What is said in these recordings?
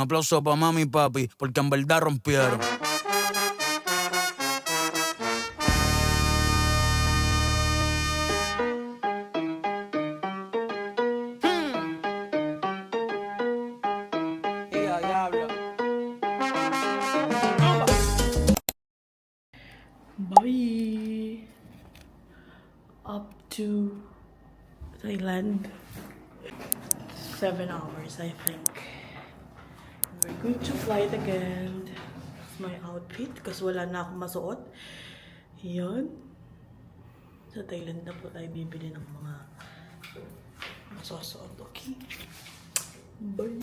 Un aplauso para mami y papi, porque en verdad rompieron. Bye! Up to Thailand. 7 hours, I think. We're going to flight again. It's my outfit kasi wala na akong masuot. Yan. Sa Thailand na po tayo bibili ng mga masusuot. Okay? Bye!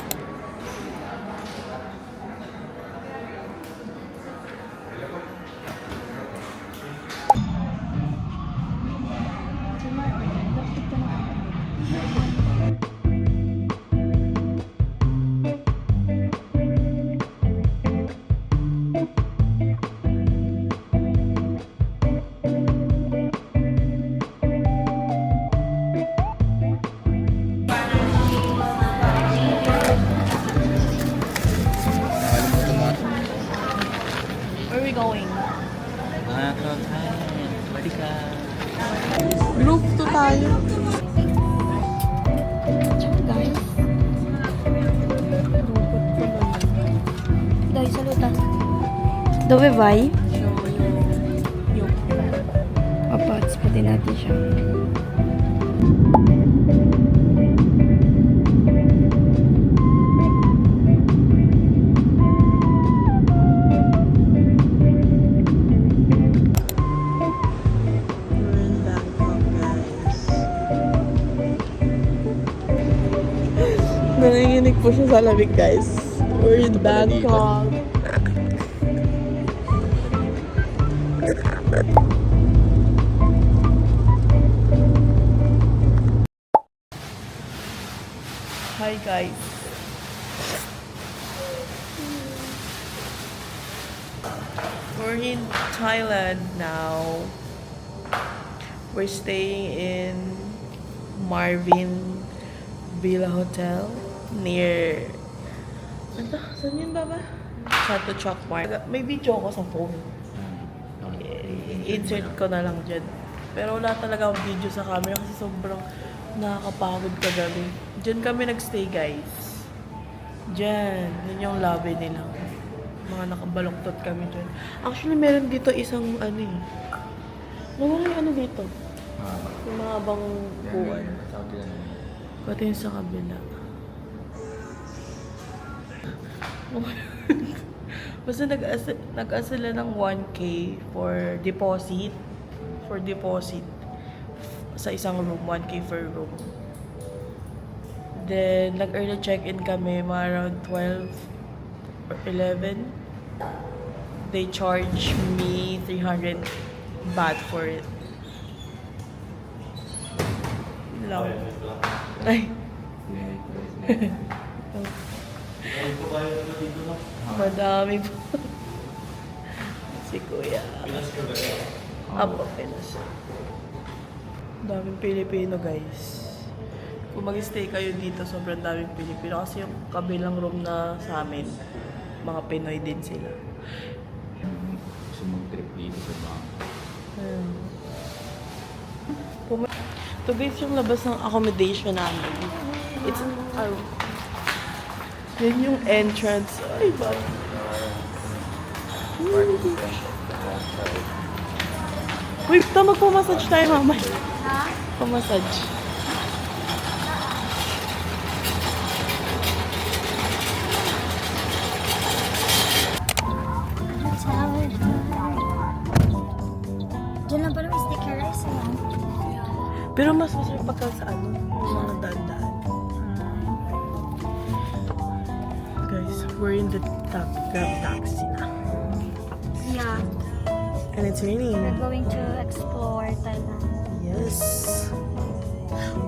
Where are we going? Group 2 tayo. Guys. Guys, salutan. Dove vai? Yung. Papats, pati natin siya. We're in Bangkok, guys. Nanginginig po siya sa lamig, guys. We're in Bangkok. Hi, guys. We're in Thailand now. We're staying in Marvin Villa Hotel near... Ano? Saan yun, Baba? Chato Chalk Mart. May video ko sa phone. Insert ko na lang dyan. Pero wala talaga akong video sa camera kasi sobrang nakakapagod kagabi. Dyan kami nagstay, guys. Dyan. Yun yung lobby nila. Mga nakabaloktot kami dyan. Actually, meron dito isang ano eh. Nawala yung ano dito. Yung mga bangkuan. Pati yung sa kabila. Basta nag-ask sila ng 1K for deposit. For deposit. Sa isang room, 1K per room. Then, nag-early check-in kami, mga around 12 or 11. They charge me 300 baht for it. Yun lang. Ay. Madami po. Si Kuya. Pinas ka ba yan? Apo, Pinas. Daming Pilipino, guys. Kung mag-stay kayo dito, sobrang daming Pilipino. Kasi yung kabilang room na sa amin, mga Pinoy din sila. Gusto mag-trip dito sa Bangkok. Ito guys, yung labas ng accommodation namin. It's, yun yung entrance. Ay, ba? Wait, magpamassage tayo, mama. Ha? Pamassage. Diyan lang pala may stickers. Pero mas masarap pagka sa ano, yung mga daan-daan. Guys, we're in the Grab taxi na. Yeah. And it's raining. We're going to explore Thailand. Yes.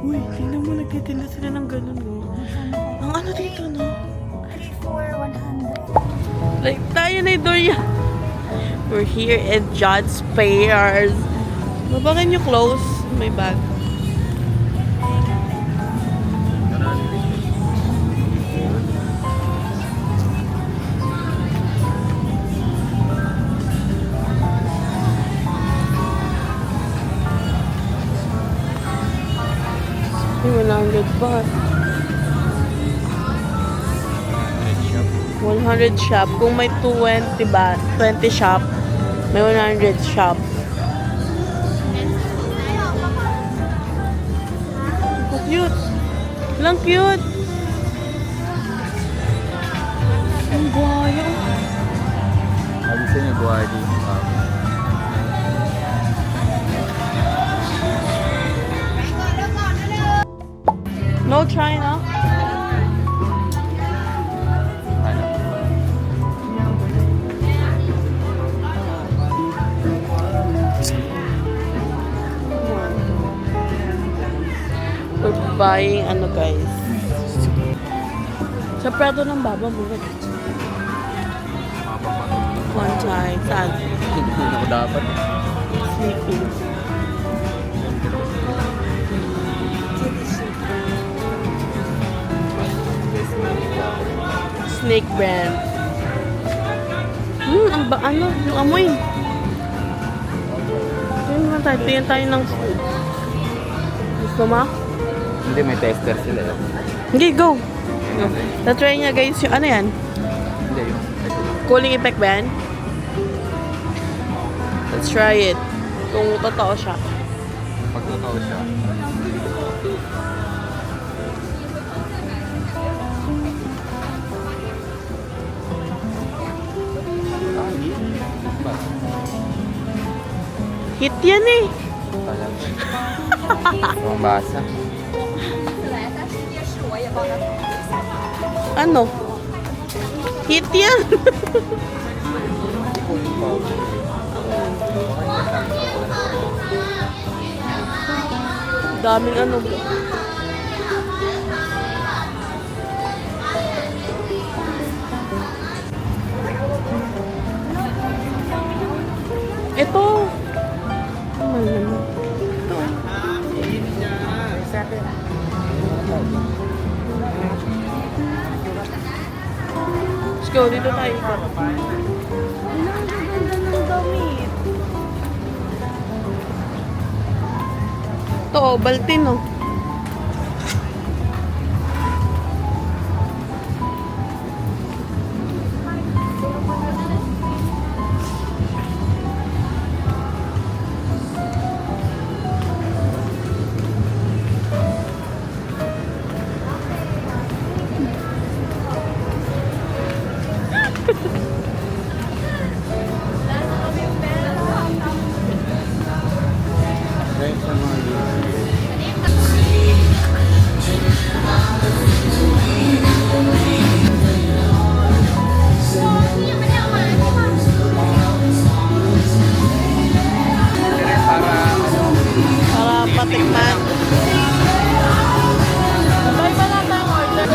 Uy, tingnan mo, nagtitinda sila ng ganun, no? Ang ano dito, no? 3 for 100. Like, tayo na Doria. We're here at John's Fairs. Mabangan yung clothes. May bag. Bakit? Red shop. 100 shop. Kung may 20 ba, 20 shop, may 100 shop. Oh, cute. Lang cute. Ang buhaya. Sabi niya buhay dito. No China. Ano? We're buying ano guys. Sa Prado ng Baba mura. One time. Saan? Hindi ako dapat. Sneaking. Snake brand. Ano? Yung amoy. Tingnan tayo ng food. Gusto mo? Hindi, may tester sila. Hindi, go. Na-try niya guys yung ano yan? Hindi, yung Cooling effect ba yan? Let's try it. Kung totoo siya. pag totoo siya. Hit yan eh. Ang basa. Ano? Hit yan. Daming ano. Ito. Ano naman? Let's go, dito tayo. Ano, ang ganda ng damit. Ito, oh, Baltin, oh. Para patikman. Sabay pa lang tayong order.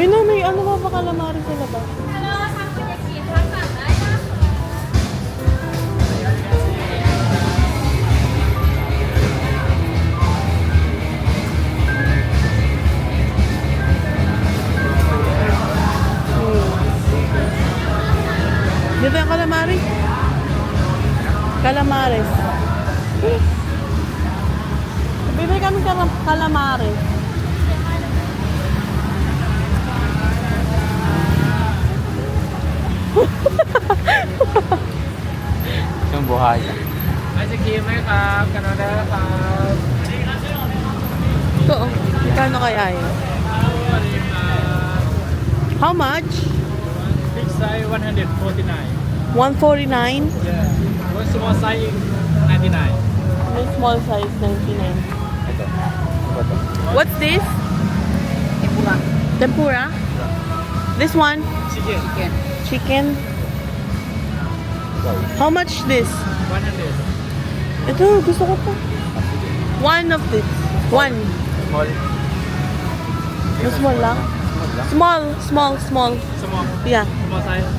Ay no, may ano ba calamari sa labas? Dito yung calamari. Calamares. Bibili kami calamari. Yung buhaya. Ito, oh. Magkano kaya yun? How much? Big size 149. 149. Yeah. One small size 99. May small size, 99. Ito. Ito to. What's this? Tempura. Tempura? This one? Chicken. Chicken. How much this? 100. Ito, gusto ko to. One of this. One. Small. Mas small lang? Small. Small. Yeah. Small size.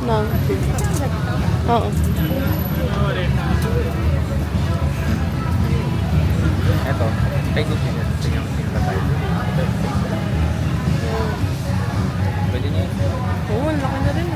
No. Oo. Ito. Pwede nyo. Tingnan mo tayo. Pwede nyo. Oo, laki na rin.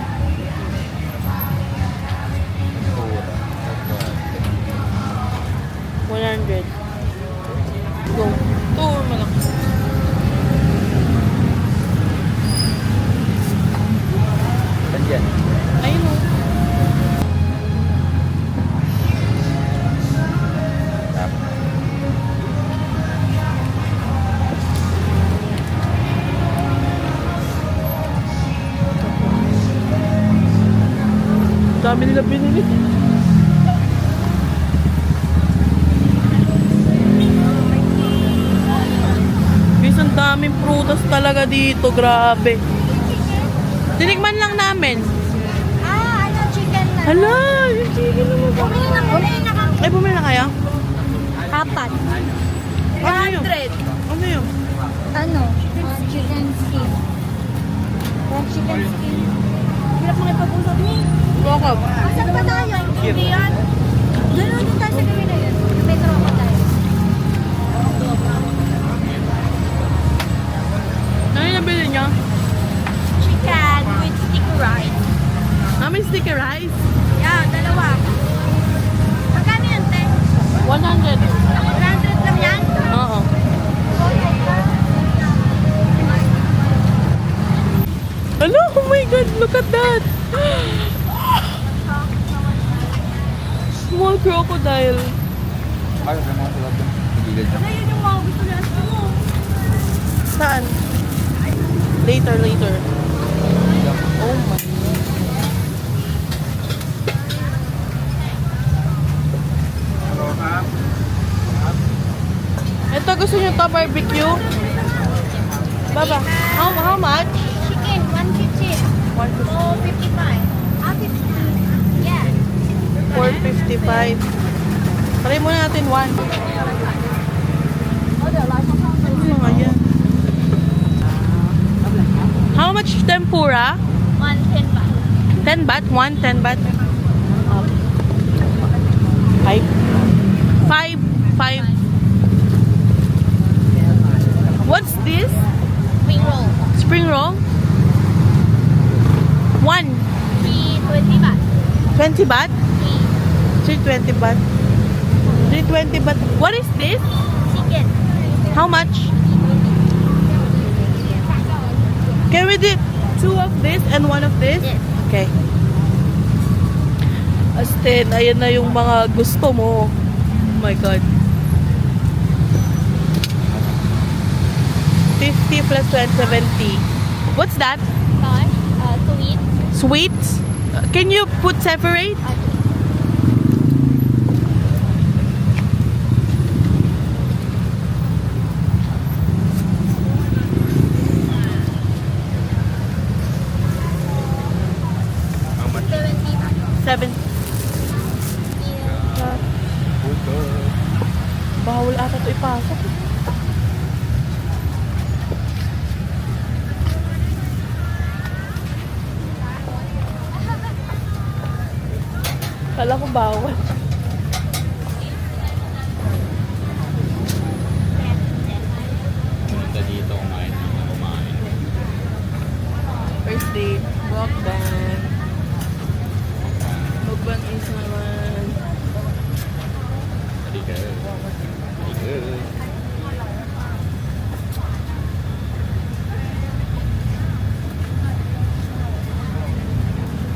Dami nila binili. Guys, ang daming prutas talaga dito. Grabe. Tinikman lang namin. Ano, chicken na. Hala, yung chicken naman. Bumili na kami. Ay, bumili na kayo? Apat. Ano yun? Ano yun? Ano? Chicken skin. Chicken skin. Hirap makipag-usap niya. Bakit? Asan pa tayo? Hindi yan. Ganoon din tayo sa gabi na yun. May tropa tayo. Ano yung nabili niya? Chicken with sticky rice. Namin sticky rice. Yeah, dalawa. Magkano yan, te? 100. 100 lang yan? Oo. Hello, oh my God, look at that. Small crocodile. Ay, sa mga sulat doon. Gilid lang. Ayun yung mga gusto niya sa mo. Saan? Later. Oh my God. Ito, gusto nyo to barbecue? Baba, how much? Chicken, 150. 150. Oh, 55. 50. Yeah. 455. Try muna natin one. Ano mga yan? How much tempura? 110 ba? 10 baht? 10 baht? 5? 5. What's this? Spring roll. Spring roll? 1. 320 ba? 20 baht? 3. 320 baht. 320 baht. What is this? Chicken. How much? Can we do 2 of this and 1 of this? Yes. Okay. Astin, ayan na yung mga gusto mo. Oh my God. 50 plus 170. What's that? Gosh, sweet. Sweets? Can you put separate? How much? 70 ba? 7. Bawal ata ito ipasok. Kala ko bawal. Punta dito, kumain. First day, mukbang. Mukbang is naman.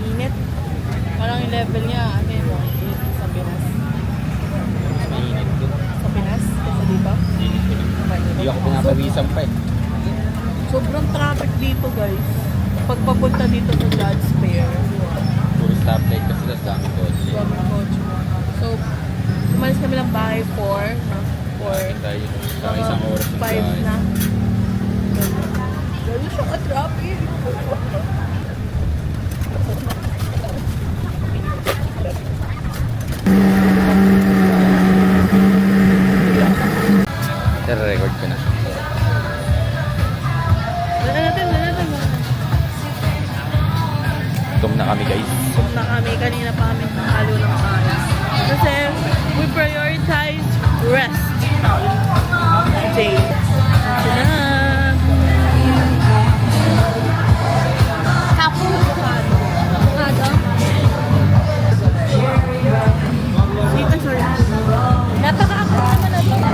Init. Parang yung level niya, ano yun, init sa Pinas. Mainit doon. Sa Pinas, kasi dito. Mainit ko lang. Hindi ako pinapawisan pa eh. Sobrang traffic dito, guys. Pag papunta dito sa God's Fair. Puro stoplight kasi tas dami kotse. Sobrang kotse. So, umalis kami ng bahay 4. Tayo. Saka isang oras yung 5 bahay. na. Gano'n siya ka-traffic. record ko na. Dala natin. Gutom na kami guys. Gutom na kami. Kanina pa kami nakalo ng oras. Kasi we prioritize rest. Day. Ito na. Sorry. Napaka-akot naman na ito.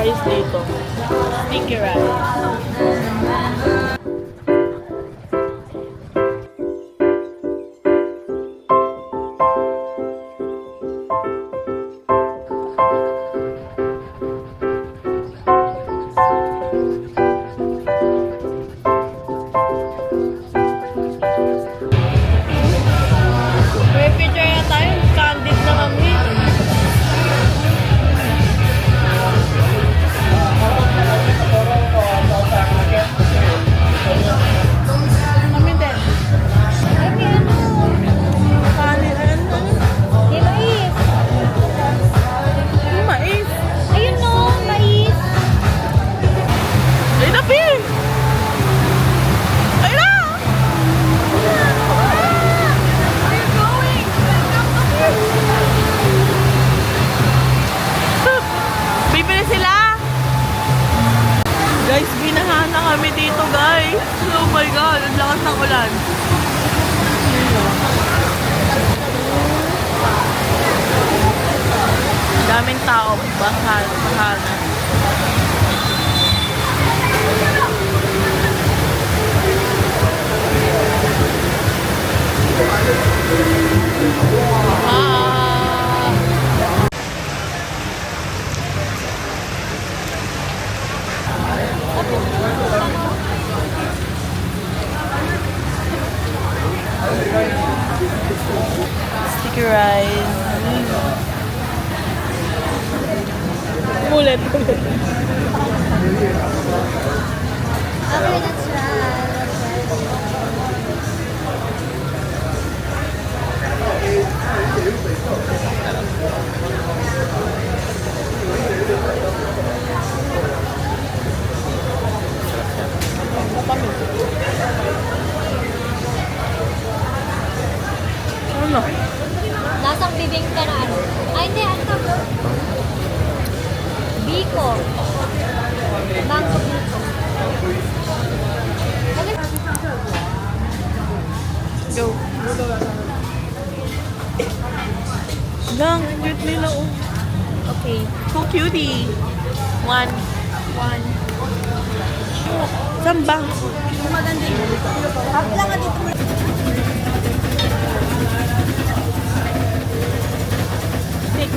Rice dito. Sticky rice. ng ulan. Daming tao, bahan, bahanan. Sticky rice. Ulit. Okay, that's right. Ano? Lasang bibingka na ano. Ay, hindi. Ano to? Biko. Mango biko. Go. Lang, cute nila oh. Okay. So cutie. One. Saan ba? Maganda yun. Up lang nga dito. Six.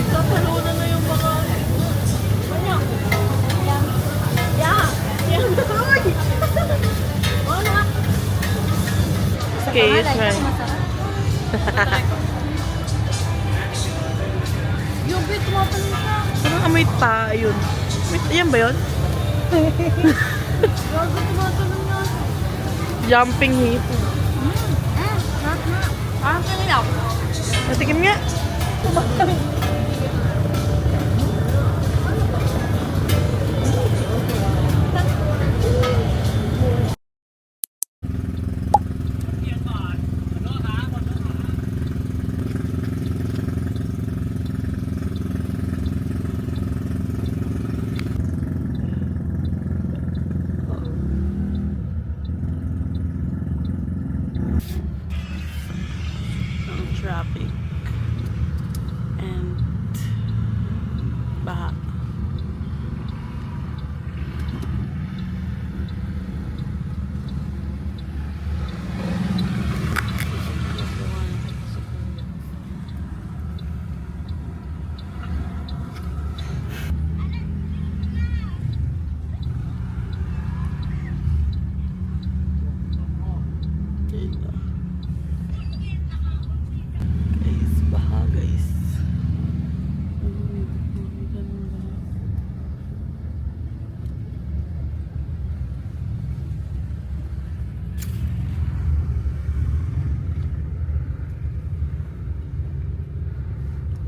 Tatalunan na yung mga... Okay, it's right. Yung bit, tumatalong ka. Parang amoy pa yun. Wait, yan ba yun? Gago, tumatalong na. Jumping hip. Parang kanilaw. Natikim nga. Ang traffic and baha. Guys, baha guys.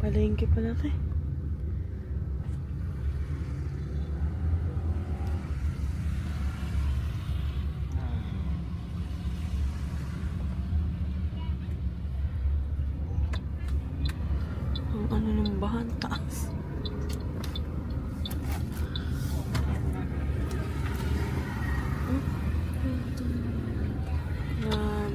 Palengke pala ito eh. Ang ano ng bahan, taas. Yan.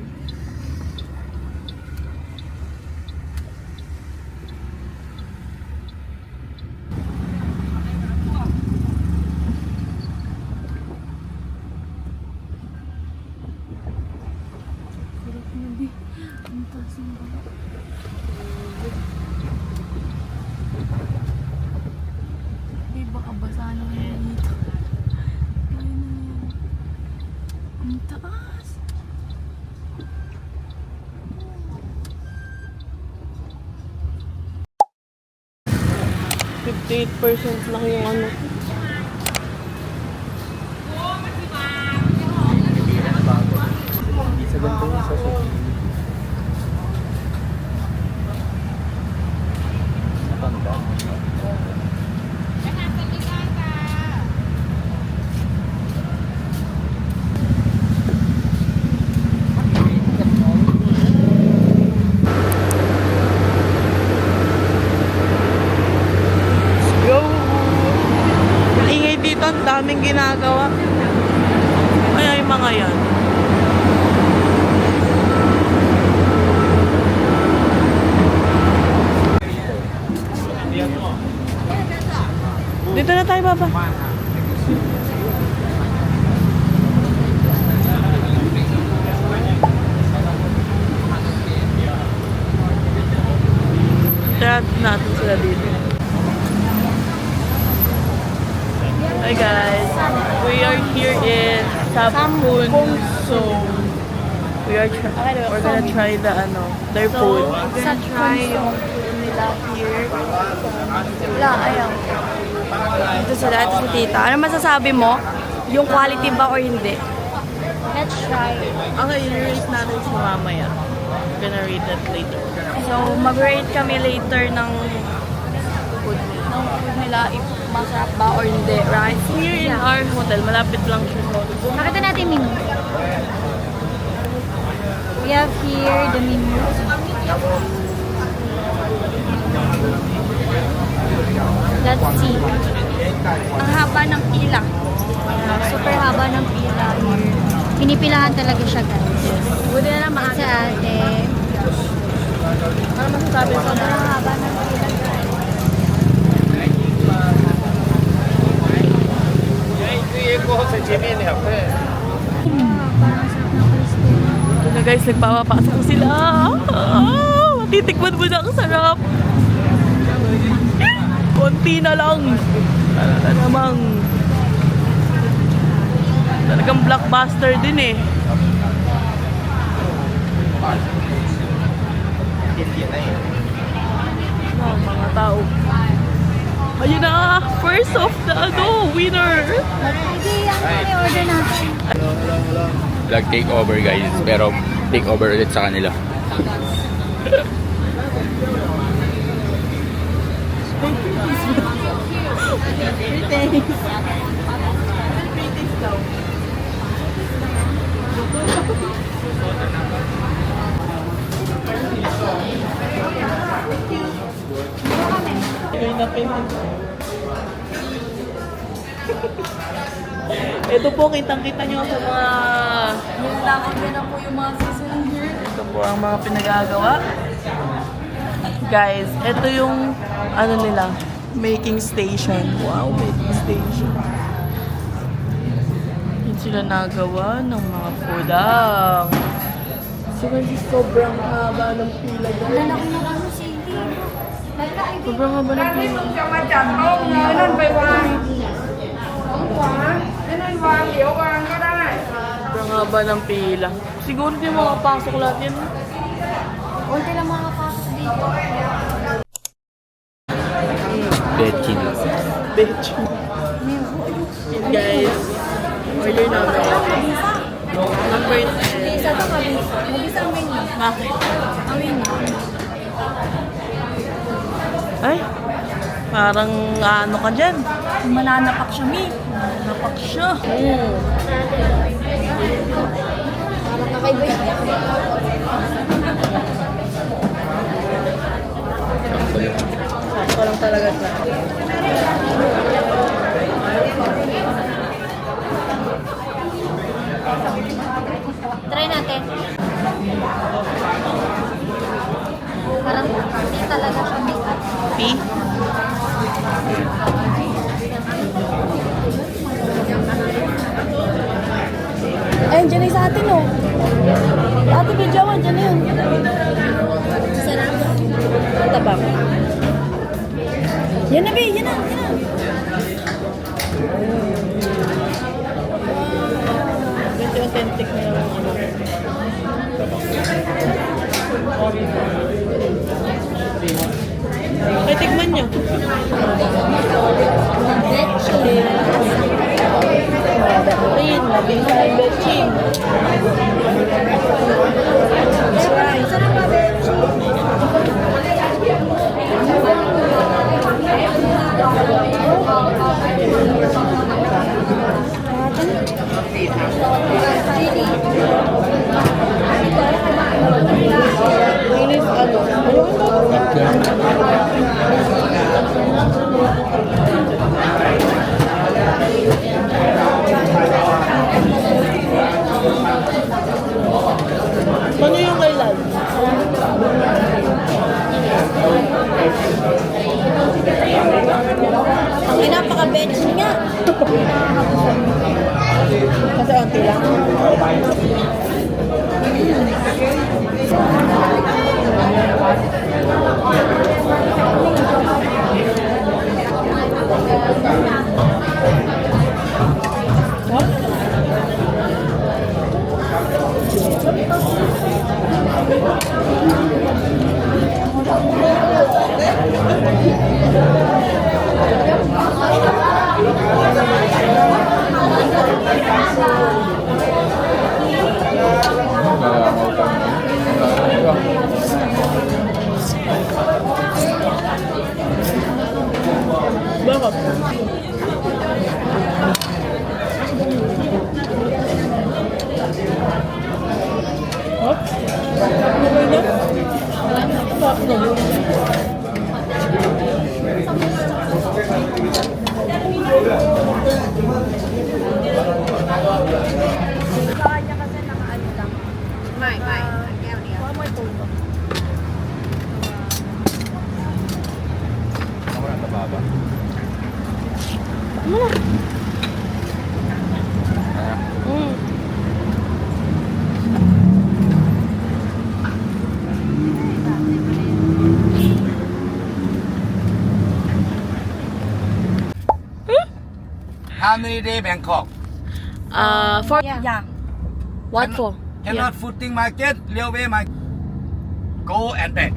Baka basa lang yan dito. Ayun na yan. Ang taas. 58% lang yung ano. maganda yung sa sushi. Matanda. Go! Ingay dito, ang daming ginagawa. Ay, mga yan. Dito na tayo, Papa. Tara natin sila dito. Hi guys, we are here in Sampun. So we're gonna try their food. Sa try yung nila here. Wala, ayaw. Ito sila, ito si tita. Ano masasabi mo? Yung quality ba or hindi? Let's try. Okay, i-rate natin si mamaya. We're gonna rate that later. So, mag-rate kami later ng food nila. If masarap ba or hindi, right? Here in our hotel, malapit lang siya sa hotel. Nakita natin menu. We have here the menu. Let's see. Ang haba ng pila. Super haba ng pila here. Pinipilahan talaga siya, guys. Buti na lang maaga. Sa ate. Ano masasabi mo? Sobrang haba ng pila, guys. Parang sarap ng crispy. Ito na guys, nagpapapasok sila. Titikman mo na ang sarap. Konti na lang. Talaga namang. Talagang blockbuster din eh. Mga tao. Ayun na, first of the winner. Hindi, ang order natin. Vlog takeover guys, pero takeover ulit sa kanila. Ito po, kitang-kita nyo sa mga... Yun lang, yan na po yung mga season here. Ito po ang mga pinagagawa. Guys, ito yung nila, making station. Wow, making station. Yun sila nagawa ng mga food. So kasi sobrang haba ng pila. Lalaki na ano si Sobrang haba ng pila. Sobrang haba ng pila. Siguro hindi makapasok lahat yan. Unti lang makapasok dito. Betchin. Bitch. Guys, order namin. Number 10. Isa to kami. Mag-isa ang menu. Bakit? Ang menu. Ay, parang ano ka dyan? Mananapak siya, Mi. Napak siya. Parang kakaiba yun. Sakto lang talaga siya. Try natin. Parang hindi talaga siya make-up. P? Ayun, dyan na yung sa atin, oh. Ate, video mo, dyan na yun. Sarap. Tabak. Yan na, Bi, yan na, yan na. Medyo authentic na yung ano. Ay, tikman nyo. Betchin. Ay, Betchin. Labing sa Betchin. Linis ano? Ano yung kailan? Ang napaka-bench nga. Kasi onti lang. Bakit? Hop? Okay na? Sarap na. Sa kanya kasi nakaano lang. May. Baka may tulog. Ako na tababa. How many day Bangkok? For... Yeah. What for? Cannot footing market, railway market. Go and back.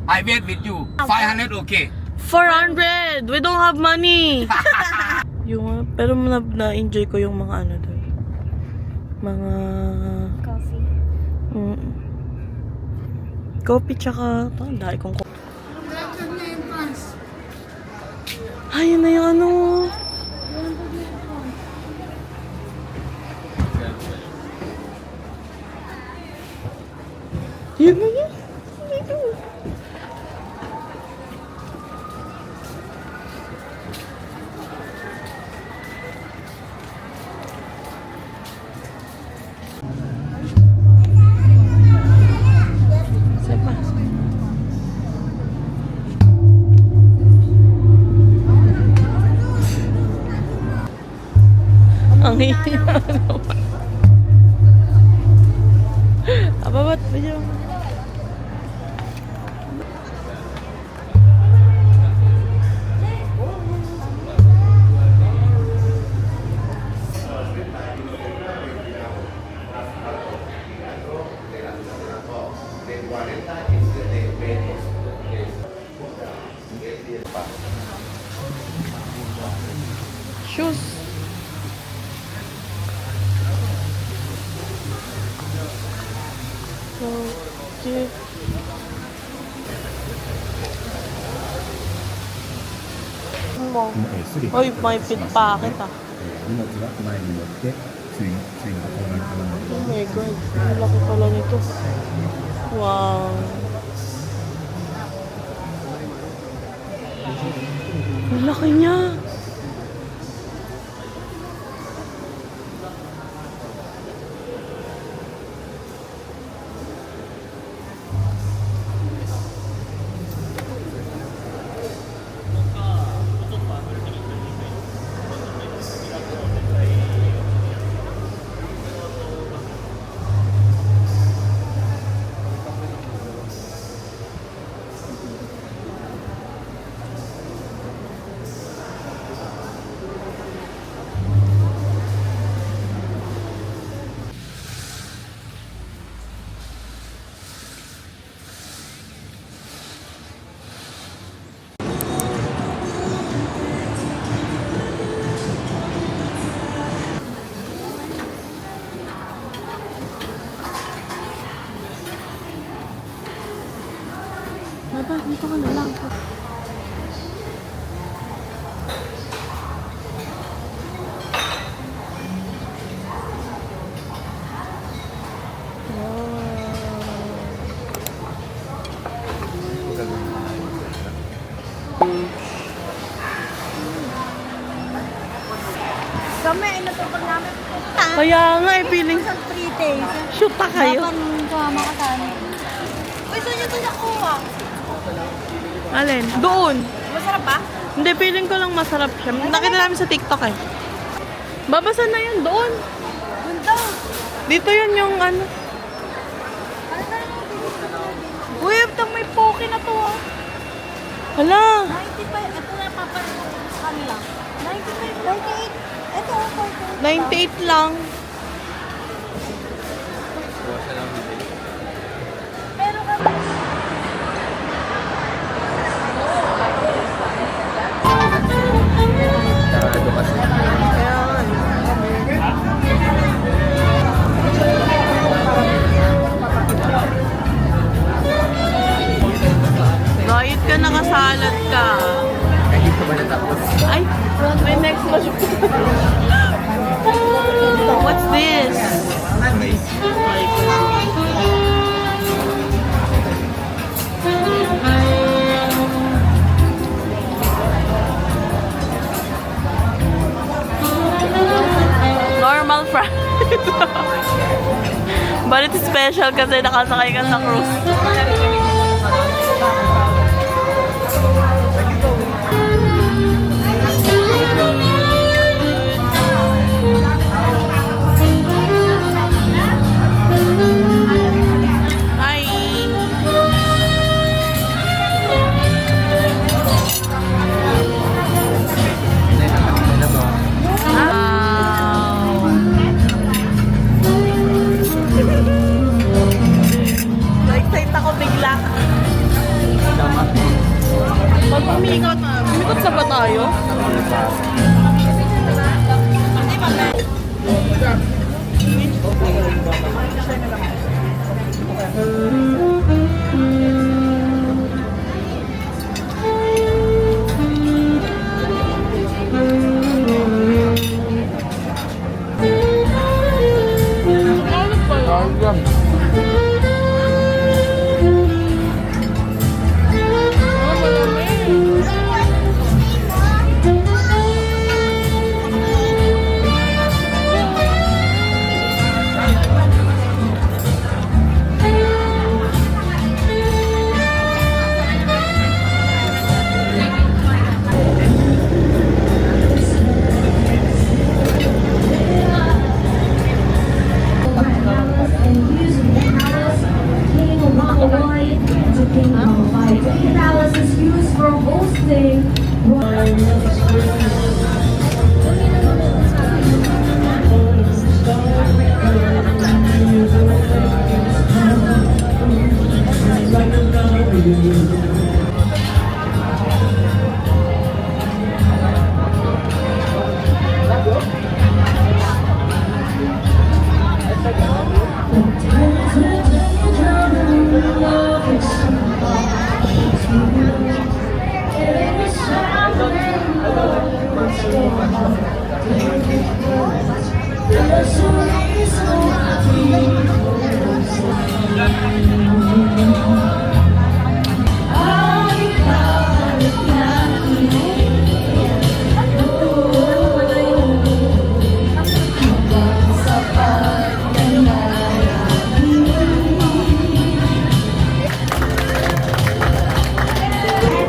I wait with you. 500 okay. 400! We don't have money! Pero na-enjoy ko yung mga ano doon. Mga... Coffee. Coffee tsaka... Ang dahil kong coffee. Ay, yun na yung ano... Yun na yun. Sapa. Ang hihina naman. Ababat ba yun? Shoes. So cute. Mo. Oy, may pickpocket ah. 荷物が前に乗って次が到来可能なので Oh my god, ang laki pala nito. Wow. Ang laki niya. Dito ka na lang. Kami, natupag namin punta. Kaya nga eh, feeling Isang 3 days. shoot pa kayo. Dapat sumama ka sa amin. Uy, saan nyo ito nakuha? Alin? Doon. Masarap ba? Hindi, feeling ko lang masarap siya. Nakita namin sa TikTok eh. Babasa na yun doon. Ganda. Dito yun yung ano. Uy, ito may poke na to ah. Hala. 95. Ito na paparin ko sa kanila. 95. 98. Ito, 98 lang. Pero kami. Diet ka, nakasalad ka. Ay, may next one. What's this? Normal fries. But it's special kasi nakasakay ka sa cruise. Na-excite ako bigla. Pag umikot sa ba tayo?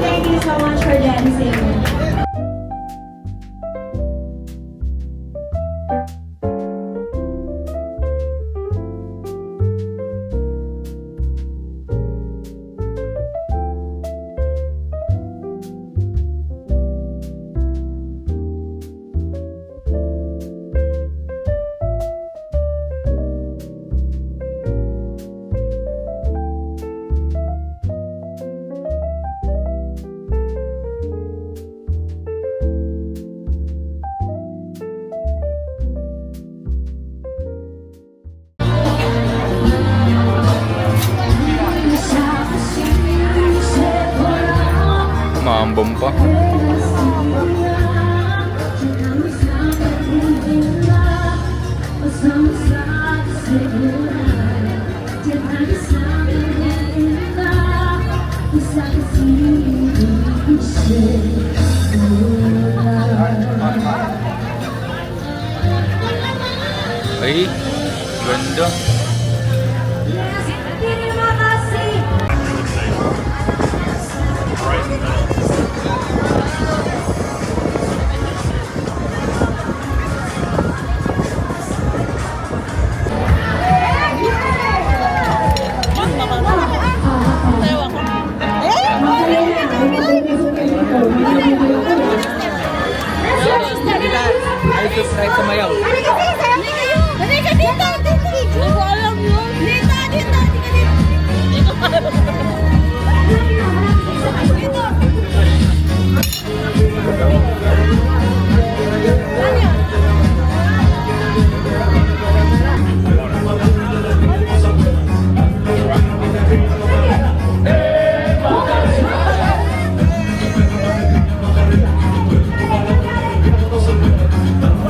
Thank you so much for dancing. Mambom pa. Ay, ganda. Ay, subscribe sa Mayaw. Halika dito! Hindi ko alam yun! Dito! Dito!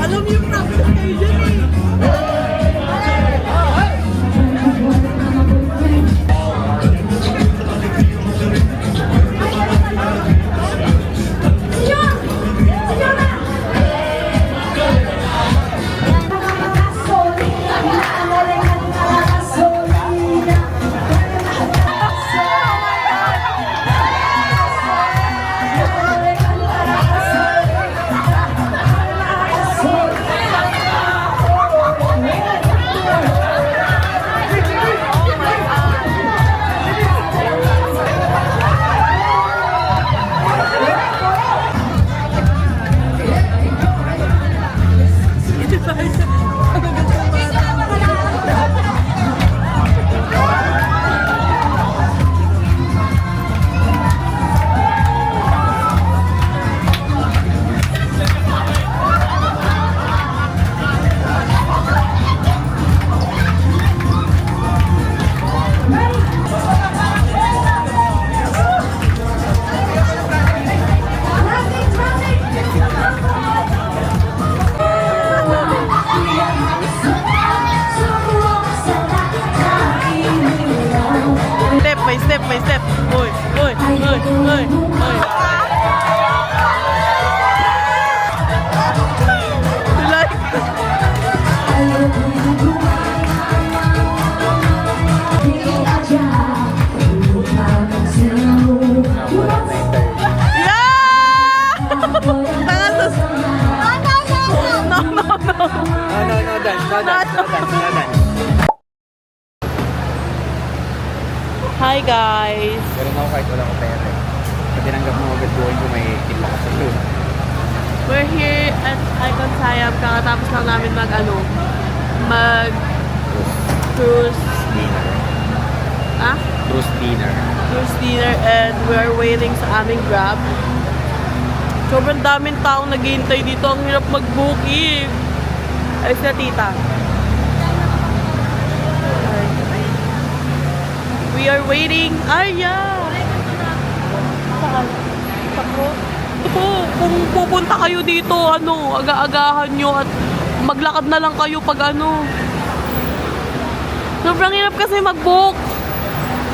Alam yung practice kayo dyan eh. Step by step. Uy, uy, uy, uy, uy. Hi guys! Pero ako kahit wala ko pera. Patinanggap mo agad buhay ko may kitla ka sa show. We're here at Icon Siam. Kakatapos lang namin mag cruise Dinner. ah? Cruise dinner. Cruise dinner and we're waiting sa aming Grab. Sobrang daming taong naghihintay dito. Ang hirap mag-booking. Alis na tita. We are waiting. Arya! Saan? Takbo? Ito, kung pupunta kayo dito, aga-agahan nyo at maglakad na lang kayo pag sobrang hirap kasi mag-book.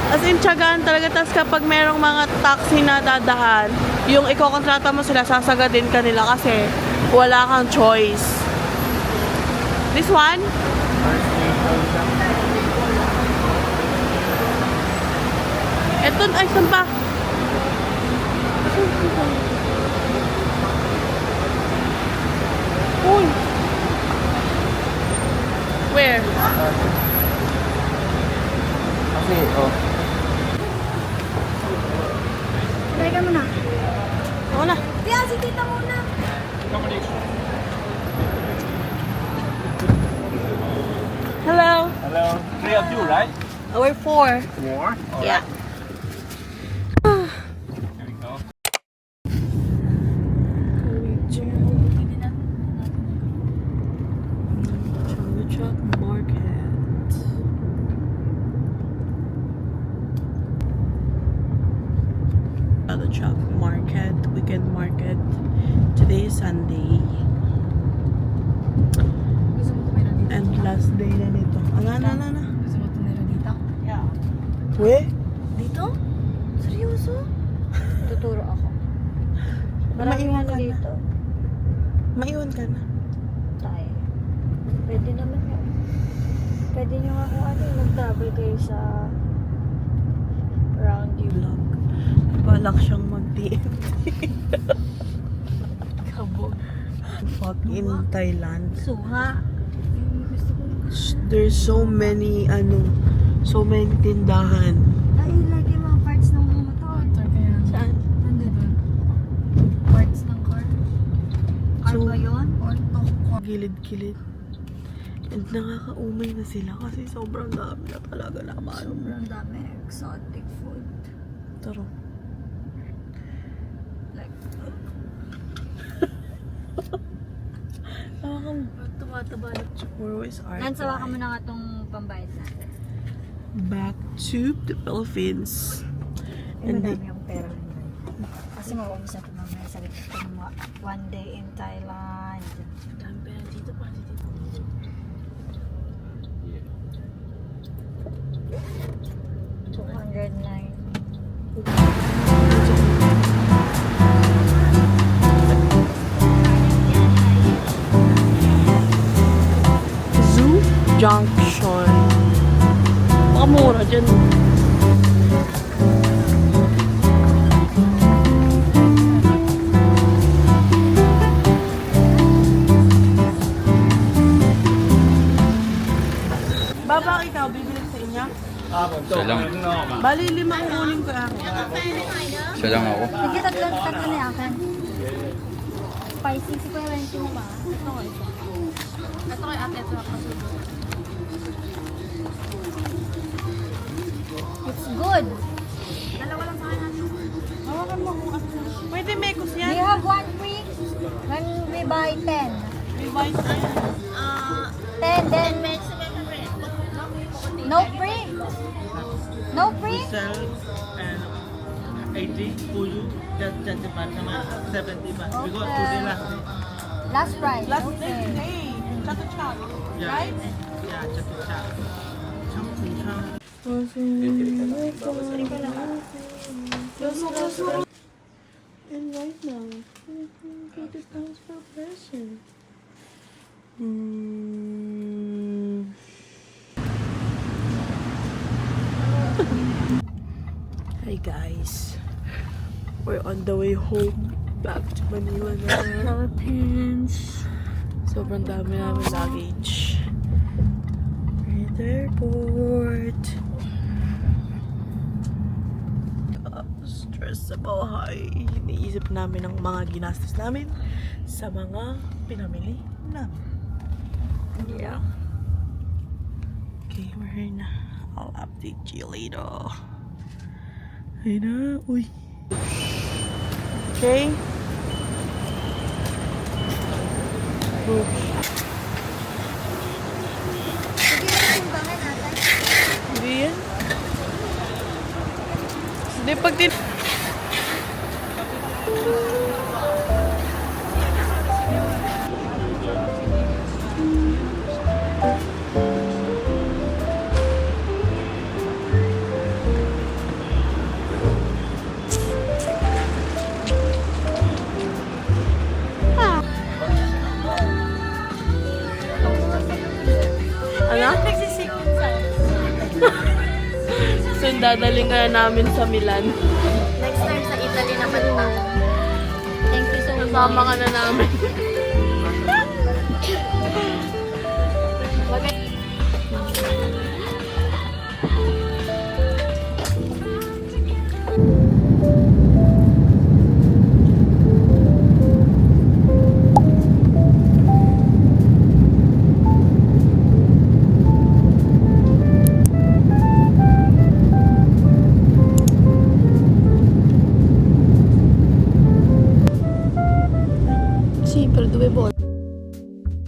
As in, tiyagaan talaga. Tapos kapag merong mga taxi na dadahan, yung ikokontrata mo sila, sasagadin ka nila kasi wala kang choice. This one? Eto, ay, saan pa? Uy! Where? Kasi, oh. Halika muna. Ako na. Tiya, si tita muna. Hello. Hello. 3 of you, right? We're 4. More. Yeah. There we go. Chuck Market. The Chuck Market. market, weekend market. Today is Sunday. Gusto mo tumira dito? And last day na nito. Ano? Gusto mo tumira dito? Yeah. We? Dito? Seryoso? Tuturo ako. Maiwan ka na. dito. Maiwan ka na. Tayo. Pwede naman yun. Pwede nyo nga kung ano, mag-travel kayo sa round you. Vlog. Balak siyang mag-TNT. Kabog. Fuck in Thailand. Suha. Gusto ko. There's so many tindahan. Ay, lagi mga parts ng motor. Saan? Nandito. Parts ng car. Car So, ba yun? Or car? Gilid-gilid. And nakakaumay na sila kasi sobrang dami na talaga naman. Sobrang dami. Exotic food. Taro. Like, tumataba na. Where is our Nansawa ka mo na nga itong pambayad natin. back to the Philippines? And And madami yung pera nandun. Kasi mauubos na ito mamaya sa one day in Thailand. dami pera dito pa dito. 209. Zoo Junction. Baka mura dyan. Baba ikaw, bibili sa inyo? Siya lang. Bali, 5 ang kunin ko akin. Siya lang ako. Sige, tatlo na yung akin. Spicy. Si Kuya Renty mo ba? Ito ko isa. Ito kay ate, ito ako. It's good. Dalawa lang sa akin. Hawakan mo kung asa. Pwede mekos We yan. have one free when we buy 10. May buy tayo. 10 then no free. No free? Sell and 80 for you. Just 70 baht naman. 70 baht. Because today last day. Last price. Last Okay. day today. Chatu-chat. Dạ. Right? Yeah, chatu-chat. Chatu-chat. And right now, 80 pounds per person. Hi guys, we're on the way home back to Manila na. Philippines. Sobrang dami namin luggage. We're at the airport. Stress sa bahay. Iniisip namin ang mga ginastos namin sa mga pinamili namin. Yeah. Okay, we're here na. I'll update you later. Ayun na. Uy. Okay. Oops. Hindi yan. Hindi pag tin... Ano? So, dadaling ka namin sa Milan. Next time sa Italy naman pa. Thank you so much. Kasama ka na namin.